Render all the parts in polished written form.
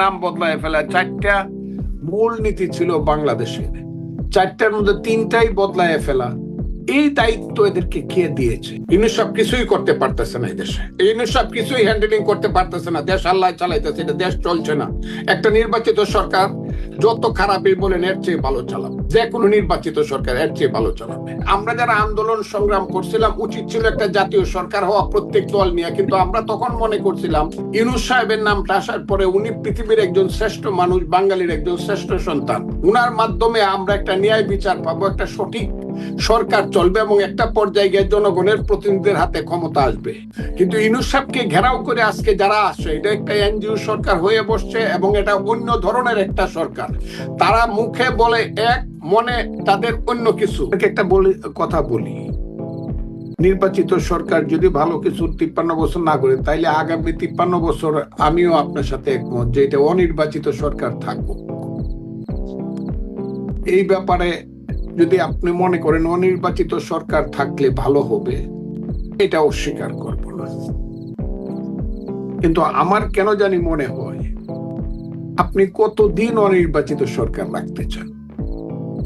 নাম বদলায় ফেলা। চারটা মূল নীতি ছিল বাংলাদেশের, চারটার মধ্যে তিনটাই বদলায় ফেলা। এই দায়িত্ব এদেরকে কে দিয়েছে? ইউনূস সব কিছুই করতে পারতেছে না, এই দেশে ইউনূস সব কিছুই হ্যান্ডেলিং করতে পারতেছে না। দেশ আল্লাহ চালাইতেছে, এটা দেশ চলছে না। একটা নির্বাচিত সরকার যত খারাপই বলেন এর চেয়ে ভালো চালাবে, যে কোনো নির্বাচিত সরকার এর চেয়ে ভালো চালাবে। আমরা যারা আন্দোলন সংগ্রাম করছিলাম, উচিত ছিল একটা জাতীয় সরকার হওয়া প্রত্যেক দল নিয়ে, কিন্তু আমরা তখন মনে করছিলাম ইউনূস সাহেবের নামটা আসার পরে উনি পৃথিবীর একজন শ্রেষ্ঠ মানুষ, বাঙালির একজন শ্রেষ্ঠ সন্তান। উনার মাধ্যমে আমরা একটা ন্যায় বিচার পাবো, একটা সঠিক সরকার চলবে এবং একটা পর্যায়ে গিয়ে জনগণের প্রতিনিধিদের হাতে ক্ষমতা আসবে। কিন্তু ইউনূস সাহেবকে ঘেরাও করে আজকে যারা আসে, এটা একটা এনজিও সরকার হয়ে বসছে এবং এটা অন্য ধরনের একটা সরকার। তারা মুখে বলে এক, মনে তাদের অন্য কিছু। একটা কথা বলি, নির্বাচিত সরকার যদি ভালো কিছু 53 বছর না করে, তাইলে আগামী 53 বছর আমিও আপনার সাথে একমত যে এটা অনির্বাচিত সরকার থাকবো। এই ব্যাপারে যদি আপনি মনে করেন অনির্বাচিত সরকার থাকলে ভালো হবে, এটা অস্বীকার করব না। কিন্তু আমার কেন জানি মনে হয় আপনি কতদিন অনির্বাচিত সরকার রাখতে চান?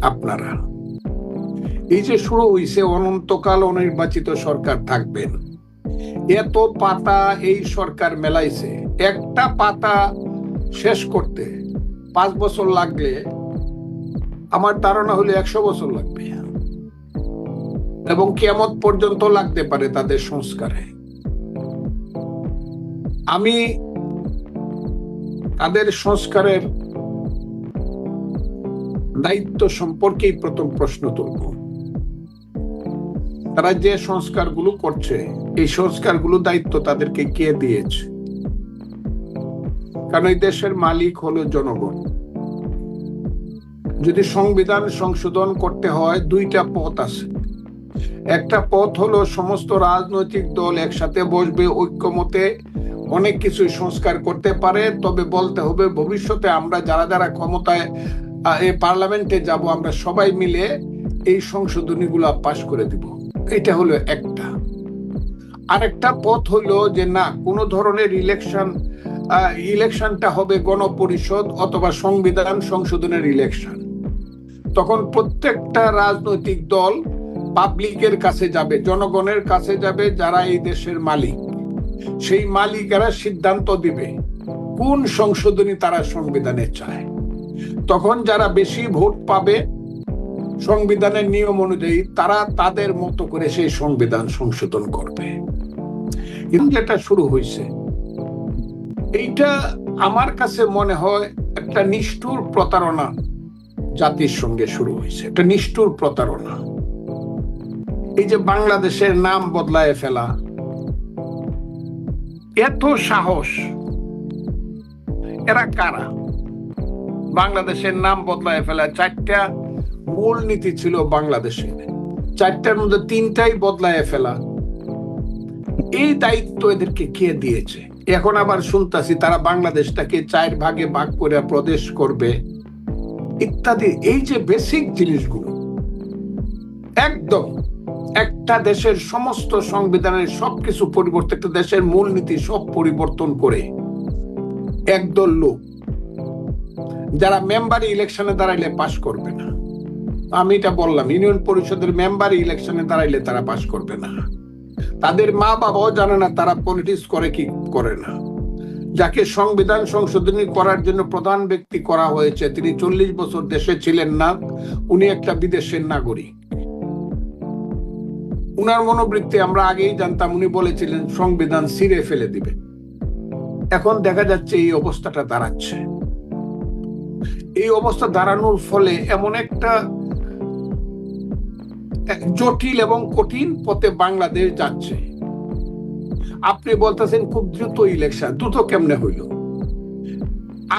আপনারা এই যে শুরু হইছে অনন্তকাল অনির্বাচিত সরকার থাকবেন, এত পাতা এই সরকার মেলাইছে, একটা পাতা শেষ করতে 5 বছর লাগলে আমার ধারণা হলে 100 বছর লাগবে এবং কিয়ামত পর্যন্ত লাগতে পারে তাদের সংস্কারে। আমি তাদের সংস্কারের দায়িত্ব সম্পর্কেই প্রথম প্রশ্ন তুলব। তারা যে সংস্কারগুলো করছে, এই সংস্কারগুলো দায়িত্ব তাদেরকে কে দিয়েছে? কারণ এই দেশের মালিক হলো জনগণ। যদি সংবিধান সংশোধন করতে হয়, দুইটা পথ আছে। একটা পথ হলো সমস্ত রাজনৈতিক দল একসাথে বসবে, ঐক্যমতে অনেক কিছু সংস্কার করতে পারে। তবে বলতে হবে ভবিষ্যতে আমরা যারা যারা ক্ষমতায় পার্লামেন্টে যাব, আমরা সবাই মিলে এই সংশোধনীগুলো পাশ করে দিব। এটা হলো একটা। আরেকটা পথ হলো যে না, কোনো ধরনের ইলেকশনটা হবে গণপরিষদ অথবা সংবিধান সংশোধনের ইলেকশন। তখন প্রত্যেকটা রাজনৈতিক দল পাবলিকের কাছে যাবে, জনগণের কাছে যাবে, যারা এই দেশের মালিক। সেই মালিকেরা সিদ্ধান্ত দিবে কোন সংশোধনী তারা সংবিধানে চায়। তখন যারা বেশি ভোট পাবে সংবিধানের নিয়ম অনুযায়ী, তারা তাদের মতো করে সেই সংবিধান সংশোধন করবে। কিন্তু যেটা শুরু হয়েছে, এইটা আমার কাছে মনে হয় একটা নিষ্ঠুর প্রতারণা জাতির সঙ্গে শুরু হয়েছে, একটা নিষ্ঠুর প্রতারণা। এই যে বাংলাদেশের নাম বদলায় ফেলা, এত সাহস, এরা কারা? বাংলাদেশের নাম বদলায় ফেলা। চারটা মূল নীতি ছিল বাংলাদেশের, চারটার মধ্যে তিনটাই বদলায় ফেলা। এই দায়িত্ব এদেরকে কে দিয়েছে? এখন আবার শুনতাছি তারা বাংলাদেশটাকে 4 ভাগে ভাগ করে প্রদেশ করবে ইত্যাদি। এই যে বেসিক জিনিসগুলো, একদম একটা দেশের সমস্ত সংবিধানের সবকিছু পরিবর্তন, একটা দেশের মূলনীতি সব পরিবর্তন করে একদল লোক যারা মেম্বার ইলেকশনে দাঁড়াইলে পাশ করবে না। আমি এটা বললাম, ইউনিয়ন পরিষদের মেম্বার ইলেকশনে দাঁড়াইলে তারা পাশ করবে না। তাদের মা বাবাও জানে না তারা পলিটিক্স করে কি করে না। যাকে সংবিধান সংশোধনী করার জন্য প্রধান ব্যক্তি করা হয়েছে, তিনি 40 বছর দেশে ছিলেন না, উনি একটা বিদেশের নাগরিক। উনার মনোবৃত্তি আমরা আগেই জানতাম, উনি বলেছিলেন সংবিধান ছিঁড়ে ফেলে দিবে। এখন দেখা যাচ্ছে এই অবস্থাটা দাঁড়াচ্ছে। এই অবস্থা দাঁড়ানোর ফলে এমন একটা জটিল এবং কঠিন পথে বাংলাদেশ যাচ্ছে। আপনি বলতেছেন খুব দ্রুত ইলেকশন, দ্রুত কেমনে হইল?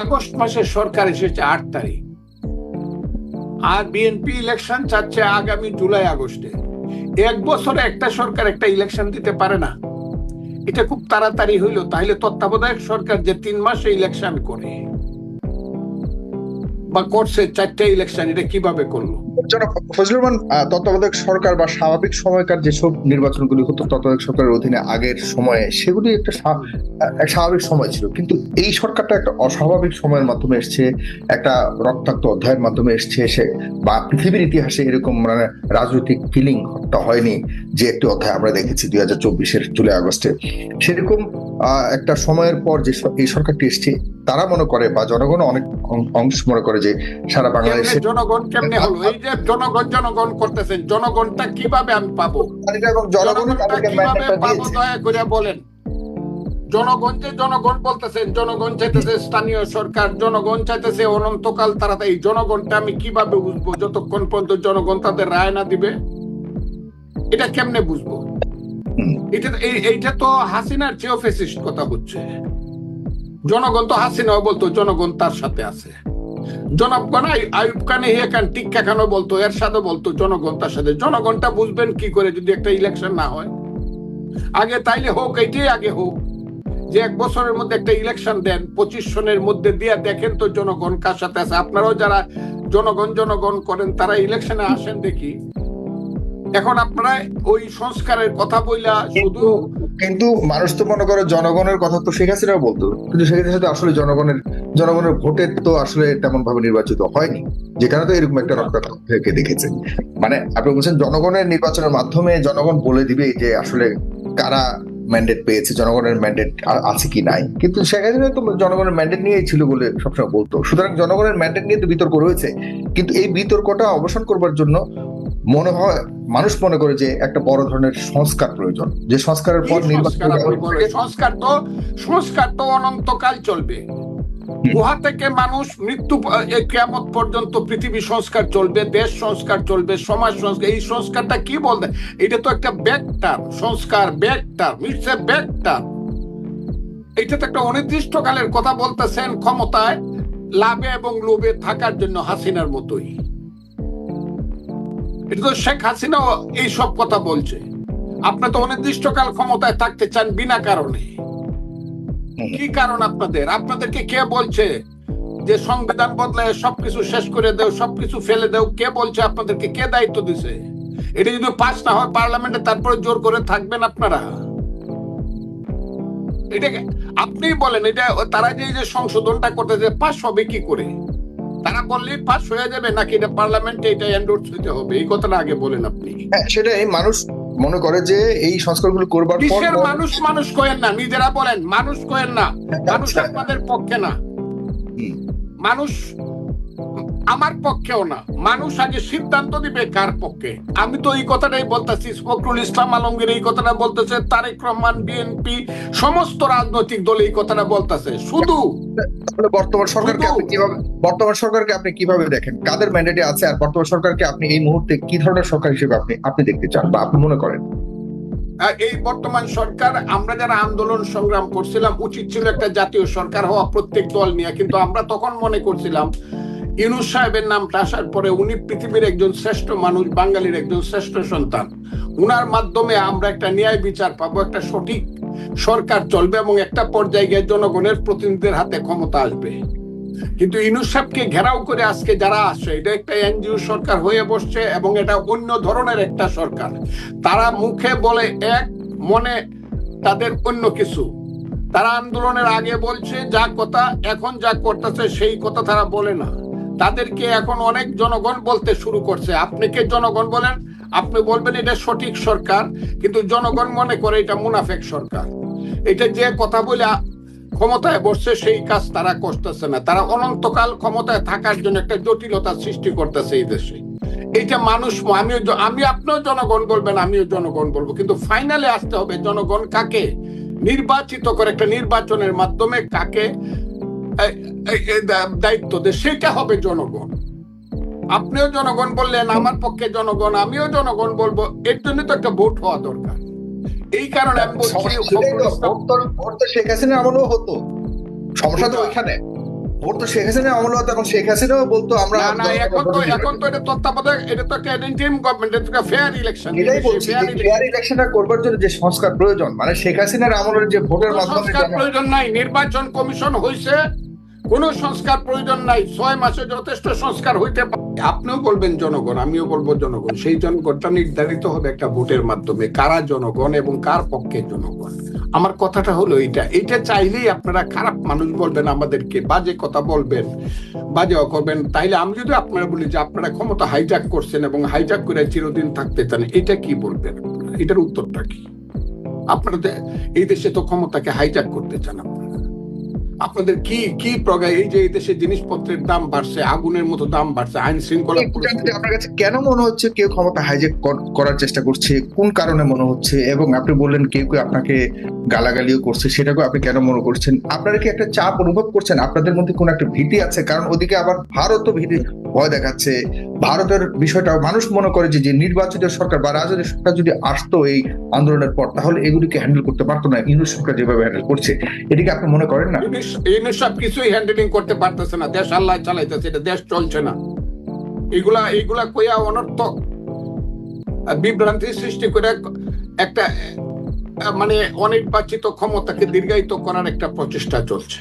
আগস্ট মাসে সরকার এসেছে 8 তারিখ, আর বিএনপি ইলেকশন চাচ্ছে আগামী জুলাই আগস্টে। 1 বছরে একটা সরকার একটা ইলেকশন দিতে পারে না। এটা খুব তাড়াতাড়ি হইল। তাহলে তত্ত্বাবধায়ক সরকার যে 3 মাসে ইলেকশন করে বা করছে 4টা ইলেকশন, এটা কিভাবে করলো? ফজলুর রহমান, তত্ত্বাবধায়ক সরকার বা স্বাভাবিক সময়কার যেসব নির্বাচনগুলি হতো তত্ত্বাবধায়ক সরকারের অধীনে আগের সময়ে, সেগুলি একটা স্বাভাবিক সময় ছিল। কিন্তু এই সরকারটা একটা অস্বাভাবিক সময়ের মাধ্যমে এসছে, একটা রক্তাক্ত অধ্যায়ের মাধ্যমে এসছে। সে বা পৃথিবীর ইতিহাসে এরকম মানে রাজনৈতিক কিলিং হয়নি যে একটি অধ্যায় আমরা দেখেছি 2024-এর জুলাই আগস্টে। সেরকম একটা সময়ের পর যে এই সরকারটি এসছে, তারা মনে করে বা জনগণ অনেক অংশ মনে করে যে সারা বাংলাদেশে জনগণ কেমনে হলো? এই যে জনগণ করতেছেন, জনগণটা কিভাবে আমি পাবো? এবং জনগণটা কিভাবে পাবো দয়া করে বলেন। জনগণ বলতেছেন, জনগণ চাইতেছে স্থানীয় সরকার, জনগণ চাইতেছে অনন্তকাল তারা। এই জনগণটা আমি কিভাবে বুঝবো যতক্ষণ পর্যন্ত জনগণ তাদের রায় না দিবে? এটা কেমনে বুঝবো? এইটা তো হাসিনার চেয়েও ফেসিস্ট কথা হচ্ছে। জনগণ তো হাসিনাও বলতো জনগণ তার সাথে আছে, জনগণ আইয়ুব খান হিয়া খান টিক্কা খানও বলতো, এরশাদও বলতো জনগণ তার সাথে। জনগণটা বুঝবেন কি করে যদি একটা ইলেকশন না হয়? আগে তাইলে হোক, এইটাই আগে হোক যে 1 বছরের মধ্যে একটা ইলেকশন দেন, 25 সনের মধ্যে দিয়ে দেখেন তো জনগণ কার সাথে আছে। আপনারাও যারা জনগণ করেন তারা ইলেকশনে আসেন দেখি। এখন আপনারা ওই সংস্কারের কথা বইলা শুধু, কিন্তু মানুষ তো মনে করে জনগণের কথা তো শেখ হাসিনাও বলতো, কিন্তু শেখ হাসিনা আসলে জনগণের ভোটে তো আসলে তেমন ভাবে নির্বাচিত হয়নি, যেখানে তো এরকম একটা রক্তাক্ত থেকে দেখেছে। মানে আপনি বলছেন জনগণের নির্বাচনের মাধ্যমে জনগণ বলে দিবে যে আসলে কারা ম্যান্ডেট পেয়েছে, জনগণের ম্যান্ডেট আছে কি নাই। কিন্তু শেখ হাসিনা তো জনগণের ম্যান্ডেট নিয়েই ছিল বলে সবসময় বলতো। সুতরাং জনগণের ম্যান্ডেট নিয়ে তো বিতর্ক রয়েছে, কিন্তু এই বিতর্কটা অবসান করবার জন্য মনে হয় মানুষ মনে করে যে একটা বড় ধরনের সংস্কার প্রয়োজন, যে সংস্কারের পর সংস্কার তো অনন্তকাল চলবে। গুহা থেকে মানুষ মৃত্যু কিয়ামত পর্যন্ত পৃথিবী সংস্কার চলবে, দেশ সংস্কার চলবে, সমাজ সংস্কার। এই সংস্কারটা কি বলতে? এটা তো একটা ব্যাকটার সংস্কার, ব্যাকটার ইটস এ ব্যাকটার। এটা তো একটা অনির্দিষ্টকালের কথা বলতেছেন, ক্ষমতায় লাভে এবং লোভে থাকার জন্য, হাসিনার মতোই। এটা তো শেখ হাসিনাও এইসব কথা বলছে। আপনি তো অনির্দিষ্টকাল ক্ষমতায় থাকতে চান বিনা কারণে। কি কারণ আপনাদেরকে কে বলছে যে সংবিধান বদলায় সবকিছু শেষ করে দেও, সবকিছু ফেলে দেও? কে বলছে আপনাদেরকে? কে দায়িত্ব দিছে? এটা যদি পাস না হয় পার্লামেন্টে, তারপরে জোর করে থাকবেন আপনারা? এটা আপনি বলেন, এটা তারা যে সংশোধনটা করতেছে পাস হবে কি করে? তারা বললেই পাস হয়ে যাবে নাকি এটা পার্লামেন্টে এটা এন্ডোর্স হতে হবে? এই কথাটা আগে বলেন আপনি। সেটাই মানুষ মনে করে যে এই সংস্কারগুলো করবার পর মানুষ কয়েন না, নিজেরা বলেন মানুষ কয়েন না। মানুষ আপনাদের পক্ষে না, মানুষ আমার পক্ষেও না। মানুষ আগে সিদ্ধান্ত দিবে কার পক্ষে। আমি তো এই কথাটাই বলতেছি, ফখরুল ইসলাম আলমগীর এই কথাটা বলতেছে, তারেক রহমান, বিএনপি, সমস্ত রাজনৈতিক দল এই কথাটা বলতেছে। শুধু বর্তমান সরকারকে আপনি কিভাবে দেখেন? কাদের ম্যান্ডেটে আছে? আর বর্তমান সরকারকে আপনি এই মুহূর্তে কি ধরনের সরকার হিসেবে আপনি দেখতে চান বা আপনি মনে করেন? এই বর্তমান সরকার, আমরা যারা আন্দোলন সংগ্রাম করছিলাম, উচিত ছিল একটা জাতীয় সরকার হওয়া প্রত্যেক দল নিয়ে। কিন্তু আমরা তখন মনে করছিলাম ইউনূস সাহেবের নামটা আসার পরে উনি পৃথিবীর একজন শ্রেষ্ঠ মানুষ, বাঙালির একজন শ্রেষ্ঠ সন্তান। উনার মাধ্যমে আমরা একটা ন্যায় বিচার পাবো, একটা সঠিক সরকার চলবে এবং একটা পর্যায়ে গিয়ে জনগণের প্রতিনিধিদের হাতে ক্ষমতা আসবে। কিন্তু ইউনূস সাহেবকে ঘেরাও করে আজকে যারা আসছে, এটা একটা এনজিও সরকার হয়ে বসছে এবং এটা অন্য ধরনের একটা সরকার। তারা মুখে বলে এক, মনে তাদের অন্য কিছু। তারা আন্দোলনের আগে বলছে যা কথা, এখন যা করতেছে সেই কথা তারা বলে না। তাদেরকে এখন অনেক জনগণ বলতে শুরু করছে। আপনাকে জনগণ বলেন, আপনি বলবেন এটা সঠিক সরকার, কিন্তু জনগণ মনে করে এটা মুনাফেক সরকার। এটা যে কথা বলে ক্ষমতায় বসছে সেই কাজ তারা করতেছে না। তারা অনন্তকাল ক্ষমতায় থাকার জন্য একটা জটিলতা সৃষ্টি করতেছে এই দেশে। এইটা মানুষ, আমি আপনিও জনগণ বলবেন, আমিও জনগণ বলবো, কিন্তু ফাইনালে আসতে হবে জনগণ কাকে নির্বাচিত করে একটা নির্বাচনের মাধ্যমে কাকে দায়িত্ব দেয়, সেটা হবে জনগণ। আপনিও জনগণ বললেন, আমার পক্ষে জনগণ, আমিও জনগণ বলবো। এর জন্য তো একটা ভোট হওয়া দরকার। এই কারণে আমি বলছি ভোট তো শেখ হাসিনার আমলেও হতো, সমস্যা তো ওইখানে। ভোট তো শেখ হাসিনার আমলে হতো, এখন শেখ হাসিনাও বলতো আমরা না, এখন তো এটা তত্ত্বাবধায়ক, এটা তো একটা ইন্টারিম গভর্নমেন্ট, এটা একটা ফেয়ার ইলেকশন। এটাই বলছি, ফেয়ার ইলেকশনটা করবার জন্য যে সংস্কার প্রয়োজন, মানে শেখ হাসিনার আমলের যে ভোটের মাধ্যমে সংস্কার প্রয়োজন নাই। নির্বাচন কমিশন হইছে, কোন সংস্কার প্রয়োজন নাই, 6 মাসে যথেষ্ট সংস্কার হইতে পারে। আপনিও বলবেন জনগণ, আমিও বলবো জনগণ। সেই জনগণটা নির্ধারিত হবে একটা ভোটের মাধ্যমে, কারা জনগণ এবং কার পক্ষে জনগণ। আমার কথাটা হলো এটা চাইলেই আপনারা খারাপ মানুষ বলবেন, আমাদেরকে বাজে কথা বলবেন, বাজে করবেন। তাইলে আমি যদি আপনারা বলি যে আপনারা ক্ষমতা হাইজ্যাক করছেন এবং হাইজ্যাক করে চিরদিন থাকতে চান, এটা কি বলবেন? এটার উত্তরটা কি? আপনারা এই দেশে তো ক্ষমতাকে হাইজ্যাক করতে চান। আপনাদের কি প্রজ্ঞা? এই যে এই দেশে জিনিসপত্রের দাম বাড়ছে, আগুনের মতো দাম বাড়ছে, আইন শৃঙ্খলা পরিস্থিতি। আপনার কাছে কেন মনে হচ্ছে কেউ ক্ষমতা হাইজ্যাক করার চেষ্টা করছে? কোন কারণে মনে হচ্ছে? এবং আপনি বললেন কেউ কেউ আপনাকে গালাগালিও করছে, সেটাকে আপনি কেন মনে করছেন? আপনারা কি একটা চাপ অনুভব করছেন? আপনাদের মধ্যে কোন একটা ভীতি আছে? কারণ ওদিকে আবার ভারতও ভীতি ভয় দেখাচ্ছে। ভারতের বিষয়টা মানুষ মনে করে যে নির্বাচিত সরকার বা রাজনৈতিক সরকার যদি আসতো এই আন্দোলনের পর, তাহলে এগুলিকে হ্যান্ডেল করতে পারতো না। ইউনূস সরকার যেভাবে হ্যান্ডেল করছে, এটিকে আপনি মনে করেন না? ইউনূস সব কিছুই হ্যান্ডেলিং করতে পারতেছে না, দেশ আল্লাহ চালাইতেছে, এটা দেশ চলছে না। এগুলা কইয়া অনর্থক বিভ্রান্তি সৃষ্টি করে একটা মানে অনির্বাচিত ক্ষমতাকে দীর্ঘায়িত করার একটা প্রচেষ্টা চলছে।